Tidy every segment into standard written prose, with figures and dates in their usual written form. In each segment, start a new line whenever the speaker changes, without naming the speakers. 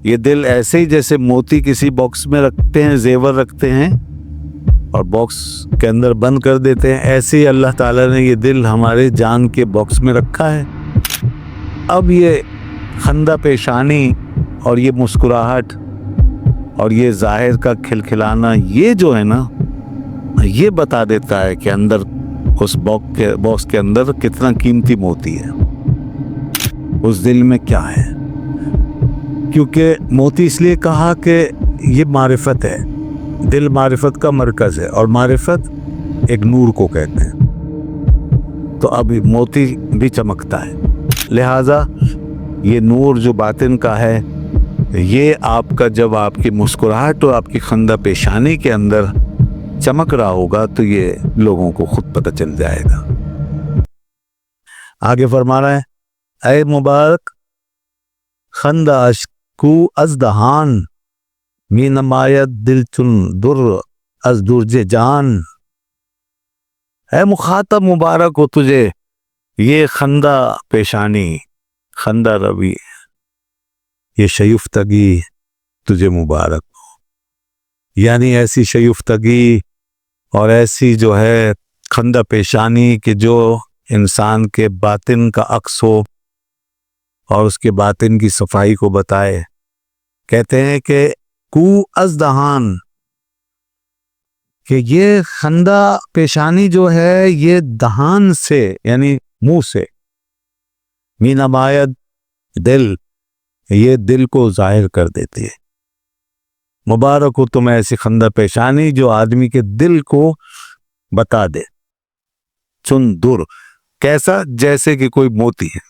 یہ دل ایسے ہی جیسے موتی کسی باکس میں رکھتے ہیں، زیور رکھتے ہیں اور باکس کے اندر بند کر دیتے ہیں، ایسے ہی اللہ تعالیٰ نے یہ دل ہمارے جان کے باکس میں رکھا ہے۔ اب یہ خندہ پیشانی اور یہ مسکراہٹ اور یہ ظاہر کا کھلکھلانا، یہ جو ہے نا، یہ بتا دیتا ہے کہ اندر اس باکس کے اندر کتنا قیمتی موتی ہے، اس دل میں کیا ہے۔ کیونکہ موتی اس لیے کہا کہ یہ معرفت ہے، دل معرفت کا مرکز ہے، اور معرفت ایک نور کو کہتے ہیں، تو اب موتی بھی چمکتا ہے، لہذا یہ نور جو باطن کا ہے، یہ آپ کا جب آپ کی مسکراہٹ اور آپ کی خندہ پیشانی کے اندر چمک رہا ہوگا تو یہ لوگوں کو خود پتہ چل جائے گا۔ آگے فرما رہا ہے، اے مبارک خندہ اشکو از دہان، می نمایت دل چن در از درج جان۔ اے مخاطب، مبارک ہو تجھے یہ خندہ پیشانی، خندہ روی، یہ شیفتگی تجھے مبارک ہو، یعنی ایسی شیفتگی اور ایسی جو ہے خندہ پیشانی کہ جو انسان کے باطن کا عکس ہو اور اس کے باطن کی صفائی کو بتائے۔ کہتے ہیں کہ کو از دہان، کہ یہ خندہ پیشانی جو ہے یہ دہان سے یعنی منہ سے، می نمایت دل، یہ دل کو ظاہر کر دیتی ہے۔ مبارک ہو تمہیں ایسی خندہ پیشانی جو آدمی کے دل کو بتا دے۔ چن در، کیسا؟ جیسے کہ کوئی موتی ہے،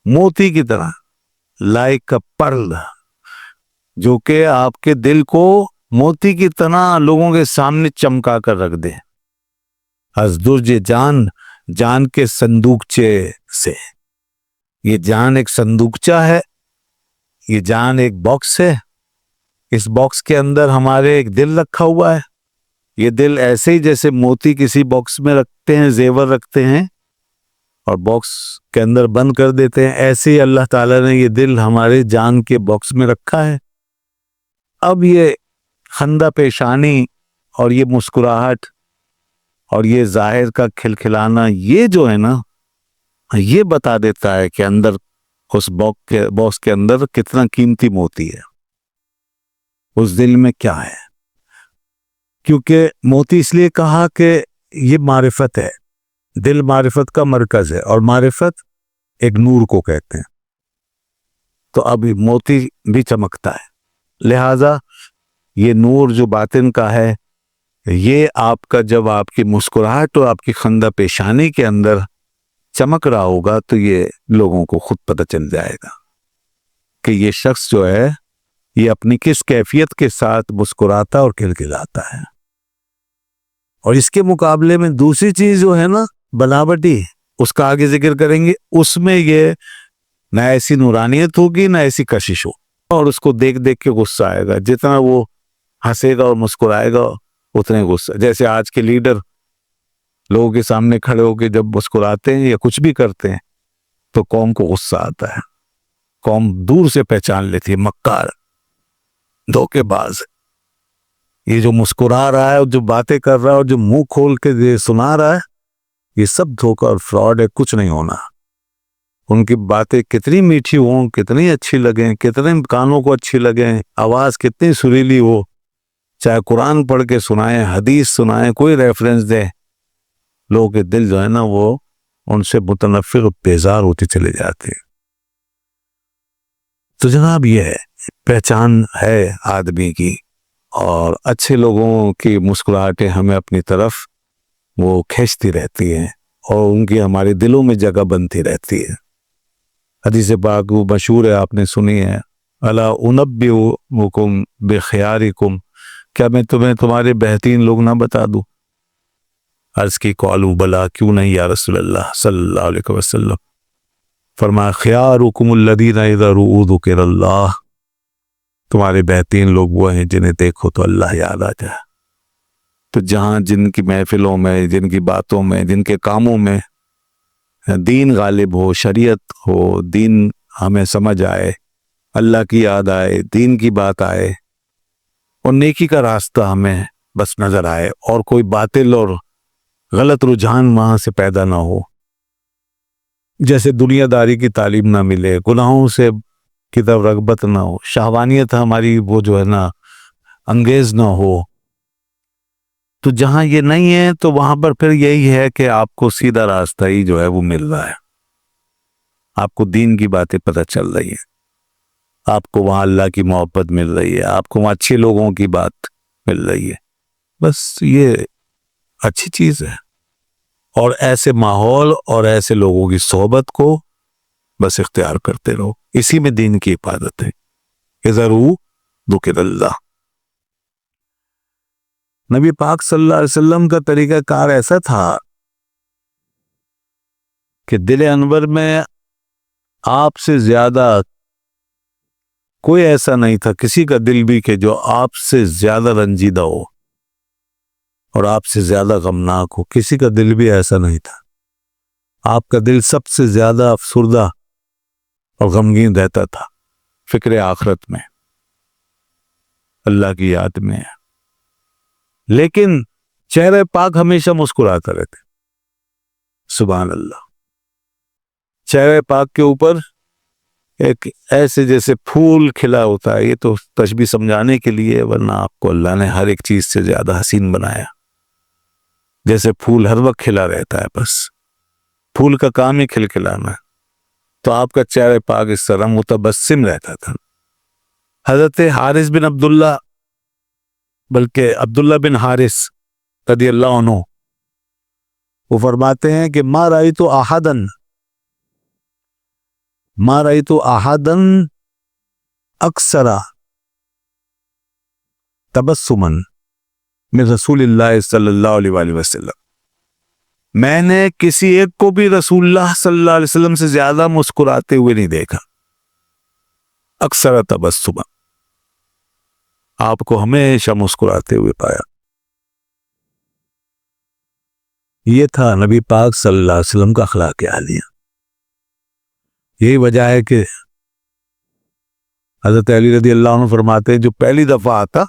موتی کی طرح، لائک اے پرل، جو کہ آپ کے دل کو موتی کی طرح لوگوں کے سامنے چمکا کر رکھ دے۔ از درج جان، جان کے صندوقچے سے، یہ جان ایک صندوقچہ ہے، یہ جان ایک باکس ہے، اس باکس کے اندر ہمارے ایک دل رکھا ہوا ہے۔ یہ دل ایسے ہی جیسے موتی کسی باکس میں رکھتے ہیں، زیور رکھتے ہیں اور باکس کے اندر بند کر دیتے ہیں، ایسے ہی اللہ تعالیٰ نے یہ دل ہمارے جان کے باکس میں رکھا ہے۔ اب یہ خندہ پیشانی اور یہ مسکراہٹ اور یہ ظاہر کا کھلکھلانا، یہ جو ہے نا، یہ بتا دیتا ہے کہ اندر اس باکس کے اندر کتنا قیمتی موتی ہے، اس دل میں کیا ہے۔ کیونکہ موتی اس لیے کہا کہ یہ معرفت ہے، دل معرفت کا مرکز ہے، اور معرفت ایک نور کو کہتے ہیں، تو اب موتی بھی چمکتا ہے، لہذا یہ نور جو باطن کا ہے، یہ آپ کا جب آپ کی مسکراہٹ اور آپ کی خندہ پیشانی کے اندر چمک رہا ہوگا تو یہ لوگوں کو خود پتہ چل جائے گا کہ یہ شخص جو ہے یہ اپنی کس کیفیت کے ساتھ مسکراتا اور کھلکھلاتا ہے۔ اور اس کے مقابلے میں دوسری چیز جو ہے نا، بناوٹی، اس کا آگے ذکر کریں گے، اس میں یہ نہ ایسی نورانیت ہوگی نہ ایسی کشش ہو، اور اس کو دیکھ دیکھ کے غصہ آئے گا، جتنا وہ ہنسے گا اور مسکرائے گا اتنے غصہ۔ جیسے آج کے لیڈر لوگوں کے سامنے کھڑے ہو کے جب مسکراتے ہیں یا کچھ بھی کرتے ہیں تو قوم کو غصہ آتا ہے، قوم دور سے پہچان لیتی ہے، مکار، دھوکے باز، یہ جو مسکرا رہا ہے اور جو باتیں کر رہا ہے اور جو منہ کھول کے سنا رہا ہے، یہ سب دھوکہ اور فراڈ ہے، کچھ نہیں ہونا۔ ان کی باتیں کتنی میٹھی ہوں، کتنی اچھی لگیں، کتنے کانوں کو اچھی لگیں، آواز کتنی سریلی ہو، چاہے قرآن پڑھ کے سنائیں، حدیث سنائیں، کوئی ریفرنس دیں، لوگوں کے دل جو ہے نا وہ ان سے متنفر و بیزار ہوتے چلے جاتے ہیں۔ تو جناب یہ پہچان ہے آدمی کی، اور اچھے لوگوں کی مسکراہٹیں ہمیں اپنی طرف وہ کھینچتی رہتی ہیں اور ان کی ہمارے دلوں میں جگہ بنتی رہتی ہے۔ حدیث پاک وہ مشہور ہے، آپ نے سنی ہے، الا انبئکم بخیارکم، کیا میں تمہیں تمہارے بہترین لوگ نہ بتا دوں؟ عرض کی قالوا بلا، کیوں نہیں یا رسول اللہ صلی اللہ علیہ وسلم؟ فرمایا خیارکم الذین اذا رؤوا ذکر اللہ، تمہارے بہترین لوگ وہ ہیں جنہیں دیکھو تو اللہ یاد آ جائے۔ تو جہاں جن کی محفلوں میں، جن کی باتوں میں، جن کے کاموں میں دین غالب ہو، شریعت ہو، دین ہمیں سمجھ آئے، اللہ کی یاد آئے, دین کی بات آئے اور نیکی کا راستہ ہمیں بس نظر آئے, اور کوئی باطل اور غلط رجحان وہاں سے پیدا نہ ہو, جیسے دنیا داری کی تعلیم نہ ملے, گناہوں سے کی طرف رغبت نہ ہو, شہوانیت ہماری وہ جو ہے نا انگیز نہ ہو. تو جہاں یہ نہیں ہے تو وہاں پر پھر یہی ہے کہ آپ کو سیدھا راستہ ہی جو ہے وہ مل رہا ہے, آپ کو دین کی باتیں پتہ چل رہی ہیں, آپ کو وہاں اللہ کی محبت مل رہی ہے, آپ کو وہاں اچھے لوگوں کی بات مل رہی ہے. بس یہ اچھی چیز ہے, اور ایسے ماحول اور ایسے لوگوں کی صحبت کو بس اختیار کرتے رہو, اسی میں دین کی حفاظت ہے. اذا ذکر اللہ. نبی پاک صلی اللہ علیہ وسلم کا طریقہ کار ایسا تھا کہ دل انور میں آپ سے زیادہ کوئی ایسا نہیں تھا, کسی کا دل بھی کہ جو آپ سے زیادہ رنجیدہ ہو اور آپ سے زیادہ غمناک ہو, کسی کا دل بھی ایسا نہیں تھا. آپ کا دل سب سے زیادہ افسردہ اور غمگین رہتا تھا, فکر آخرت میں, اللہ کی یاد میں, لیکن چہرے پاک ہمیشہ مسکراتا رہتے. سبحان اللہ. چہرے پاک کے اوپر ایک ایسے جیسے پھول کھلا ہوتا ہے, یہ تو تشبیہ سمجھانے کے لیے, ورنہ آپ کو اللہ نے ہر ایک چیز سے زیادہ حسین بنایا. جیسے پھول ہر وقت کھلا رہتا ہے, بس پھول کا کام ہی کھلکھلانا ہے, تو آپ کا چہرے پاک اس طرح متبسم رہتا تھا. حضرت حارث بن عبداللہ, بلکہ عبداللہ بن حارث رضی اللہ عنہ, وہ فرماتے ہیں کہ ما رأیت احدن اکثر تبسما من رسول اللہ صلی اللہ علیہ وآلہ وسلم. میں نے کسی ایک کو بھی رسول اللہ صلی اللہ علیہ وسلم سے زیادہ مسکراتے ہوئے نہیں دیکھا. اکثر تبسما, آپ کو ہمیشہ مسکراتے ہوئے پایا. یہ تھا نبی پاک صلی اللہ علیہ وسلم کا اخلاق عالیہ. یہی وجہ ہے کہ حضرت علی رضی اللہ عنہ فرماتے ہیں جو پہلی دفعہ آتا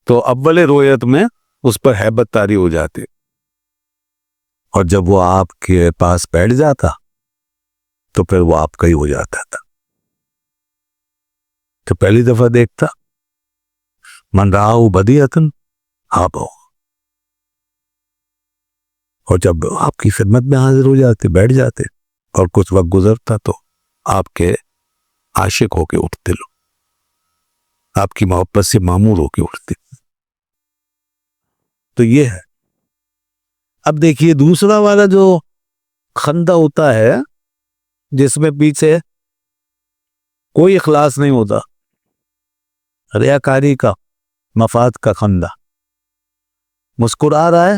تو اول رویت میں اس پر ہیبت طاری ہو جاتی, اور جب وہ آپ کے پاس بیٹھ جاتا تو پھر وہ آپ کا ہی ہو جاتا تھا. تو پہلی دفعہ دیکھتا, من رآہ بدیہۃ ہابہ, اور جب آپ کی خدمت میں حاضر ہو جاتے, بیٹھ جاتے, اور کچھ وقت گزرتا تو آپ کے عاشق ہو کے اٹھتے, لو آپ کی محبت سے معمور ہو کے اٹھتے. تو یہ ہے. اب دیکھیے دوسرا والا جو خندہ ہوتا ہے جس میں پیچھے کوئی اخلاص نہیں ہوتا, ریاکاری کا, مفاد کا خندہ, مسکرا رہا ہے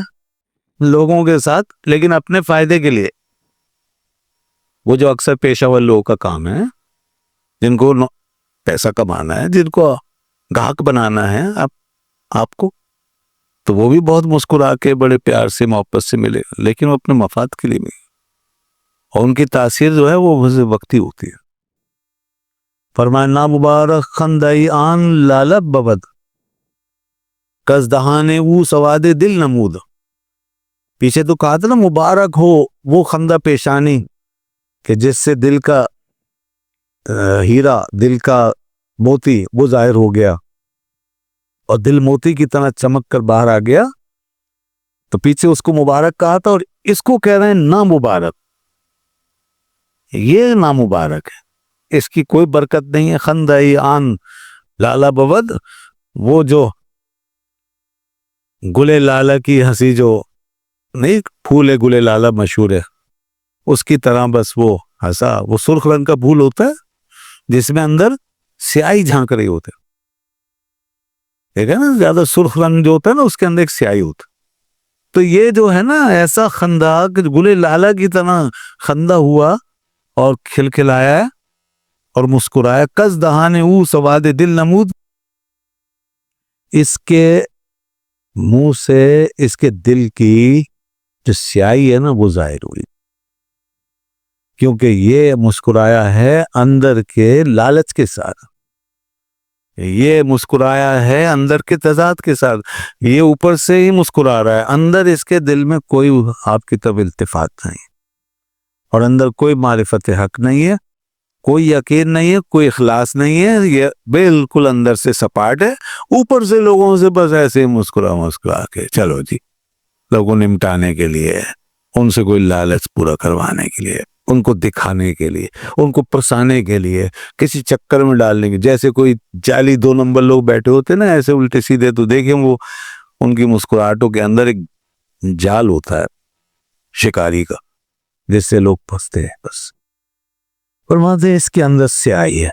لوگوں کے ساتھ لیکن اپنے فائدے کے لیے. وہ جو اکثر پیشہ ور لوگوں کا کام ہے, جن کو پیسہ کمانا ہے, جن کو گاہک بنانا ہے آپ کو, تو وہ بھی بہت مسکرا کے بڑے پیار سے محبت سے ملے, لیکن وہ اپنے مفاد کے لیے ملے, اور ان کی تاثیر جو ہے وہ وقتی ہوتی ہے. فرمایا نا مبارک خندائی آن لالب ببد کس دہانے وہ سواد دل نمود. پیچھے تو کہا تھا نا مبارک ہو وہ خندہ پیشانی کہ جس سے دل کا ہیرا, دل کا موتی وہ ظاہر ہو گیا اور دل موتی کی طرح چمک کر باہر آ گیا. تو پیچھے اس کو مبارک کہا تھا, اور اس کو کہہ رہے ہیں نامبارک. یہ نامبارک ہے, اس کی کوئی برکت نہیں ہے. خندائی آن لالا ببد, وہ جو گلے لالا کی ہنسی جو نہیں, پھول گلے لالا مشہور ہے, اس کی طرح بس وہ ہنسا. وہ سرخ رنگ کا پھول ہوتا ہے جس میں اندر سیاہی جھانک رہی ہوتے, دیکھا نا, زیادہ سرخ رنگ جو ہوتا ہے نا اس کے اندر ایک سیاہی ہوتا. تو یہ جو ہے نا ایسا خندہ کہ گلے لالا کی طرح خندہ ہوا اور کھلکھلایا اور مسکرایا. کس دہانے او سواد دل نمود, اس کے منہ سے اس کے دل کی جو سیاہی ہے نا وہ ظاہر ہوئی. کیونکہ یہ مسکرایا ہے اندر کے لالچ کے ساتھ، یہ مسکرایا ہے اندر کے تضاد کے ساتھ، یہ اوپر سے ہی مسکرا رہا ہے، اندر اس کے دل میں کوئی آپ کی طرف التفات نہیں، اور اندر کوئی معرفت حق نہیں ہے، کوئی یقین نہیں ہے، کوئی اخلاص نہیں ہے، یہ بالکل اندر سے سپاٹ ہے، اوپر سے لوگوں سے بس ایسے مسکرا کے چلو جی، لوگوں نمٹانے کے لیے، ان سے کوئی لالچ پورا کروانے کے لیے، ان کو دکھانے کے لیے، ان کو پرسانے کے لیے، کسی چکر میں ڈالنے کے، جیسے کوئی جعلی 2 نمبر لوگ بیٹھے ہوتے نا ایسے الٹے سیدھے، تو دیکھیں وہ ان کی مسکراہٹوں کے اندر ایک جال ہوتا ہے شکاری کا، جس سے لوگ پھنستے ہیں، بس فرماتے ہیں اس کے اندر سے آئی ہے،